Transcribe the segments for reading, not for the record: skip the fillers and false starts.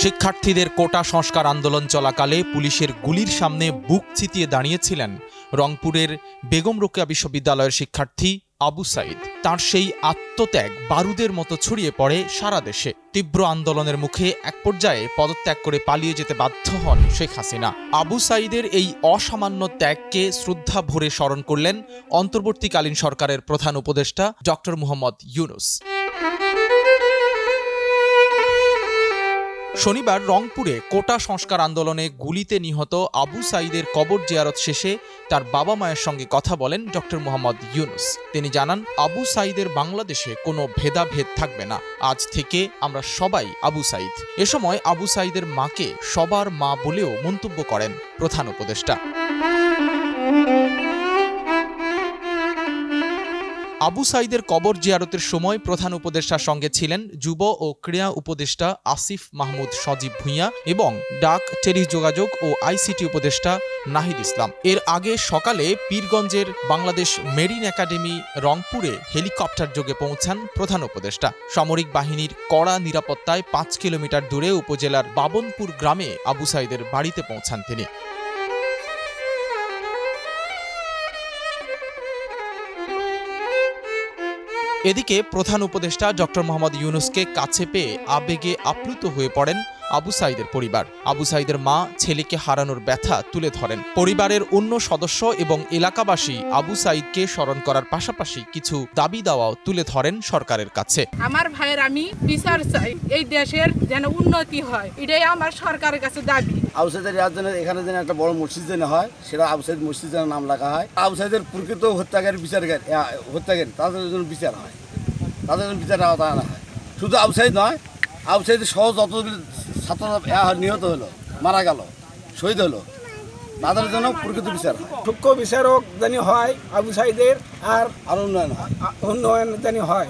শিক্ষার্থীদের কোটা সংস্কার আন্দোলন চলাকালে পুলিশের গুলির সামনে বুক চিতিয়ে দাঁড়িয়েছিলেন রংপুরের বেগম রোকেয়া বিশ্ববিদ্যালয়ের শিক্ষার্থী আবু সাঈদ। তার সেই আত্মত্যাগ বারুদের মতো ছড়িয়ে পড়ে সারা দেশে। তীব্র আন্দোলনের মুখে এক পর্যায়ে পদত্যাগ করে পালিয়ে যেতে বাধ্য হন শেখ হাসিনা। আবু সাঈদের এই অসামান্য ত্যাগকে শ্রদ্ধা ভরে স্মরণ করলেন অন্তর্বর্তীকালীন সরকারের প্রধান উপদেষ্টা ডক্টর মোহাম্মদ ইউনূস। শনিবার রংপুরে কোটা সংস্কার আন্দোলনে গুলিতে নিহত আবু সাঈদের কবর জিয়ারত শেষে তার বাবা মায়ের সঙ্গে কথা বলেন ডক্টর মোহাম্মদ ইউনূস। তিনি জানান, আবু সাঈদের বাংলাদেশে কোনো ভেদাভেদ থাকবে না, আজ থেকে আমরা সবাই আবু সাঈদ। এ সময় আবু সাঈদের মাকে সবার মা বলেও মন্তব্য করেন প্রধান উপদেষ্টা। আবু সাঈদের কবর জিয়ারতের সময় প্রধান উপদেষ্টার সঙ্গে ছিলেন যুব ও ক্রীড়া উপদেষ্টা আসিফ মাহমুদ সজীব ভূঁইয়া এবং ডাক, টেলিযোগাযোগ ও আইসিটি উপদেষ্টা নাহিদ ইসলাম। এর আগে সকালে পীরগঞ্জের বাংলাদেশ মেরিন একাডেমি রংপুরে হেলিকপ্টার যোগে পৌঁছান প্রধান উপদেষ্টা। সামরিক বাহিনীর কড়া নিরাপত্তায় ৫ কিলোমিটার দূরে উপজেলার বাবনপুর গ্রামে আবু সাঈদের বাড়িতে পৌঁছান তিনি। এদিকে প্রধান উপদেষ্টা ডক্টর মোহাম্মদ ইউনূসকে কাছে পেয়ে আবেগে আপ্লুত হয়ে পড়েন আবু সাঈদের পরিবার। আবু সাঈদের মা ছেলেকে হারানোর ব্যথা তুলে ধরেন। পরিবারের অন্য সদস্য এবং এলাকাবাসী আবু সাঈদকে স্মরণ করার পাশাপাশি কিছু দাবি দাওয়াও তুলে ধরেন সরকারের কাছে। আমার ভাইয়ের আমি বিচার চাই, এই দেশের যেন উন্নতি হয়, এটাই আমার সরকারের কাছে দাবি। আবু সাঈদের এখানে যেন একটা বড় মসজিদ যেন হয়, সেটা আবু সাঈদ মসজিদ যেন নাম লেখা হয়। আবু সাঈদের প্রকৃত হত্যাকারী তাদের জন্য বিচার হয়, তাদের জন্য বিচার আওতায় আনা হয়। শুধু আবু সাঈদ নয়, আবু সাঈদের সহ যতগুলি ছাত্ররা নিহত হলো, মারা গেল, শহীদ হলো, তাদের জন্য প্রকৃত বিচার হয়। সূক্ষ্ম বিচারক যেন হয় আবু সাঈদের, আর উন্নয়ন যেন হয়।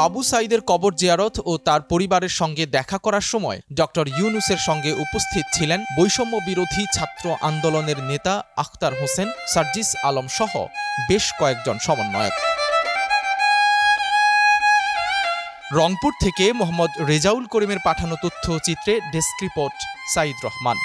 আবু সাঈদের কবর জিয়ারত ও তার পরিবারের সঙ্গে দেখা করার সময় ডক্টর ইউনূসের সঙ্গে উপস্থিত ছিলেন বৈষম্য বিরোধী ছাত্র আন্দোলনের নেতা আখতার হোসেন, সার্জিস আলম সহ বেশ কয়েকজন সমন্বয়ক। রংপুর থেকে মোহাম্মদ রেজাউল করিমের পাঠানো তথ্যচিত্রে ডেস্ক রিপোর্ট সাঈদ রহমান।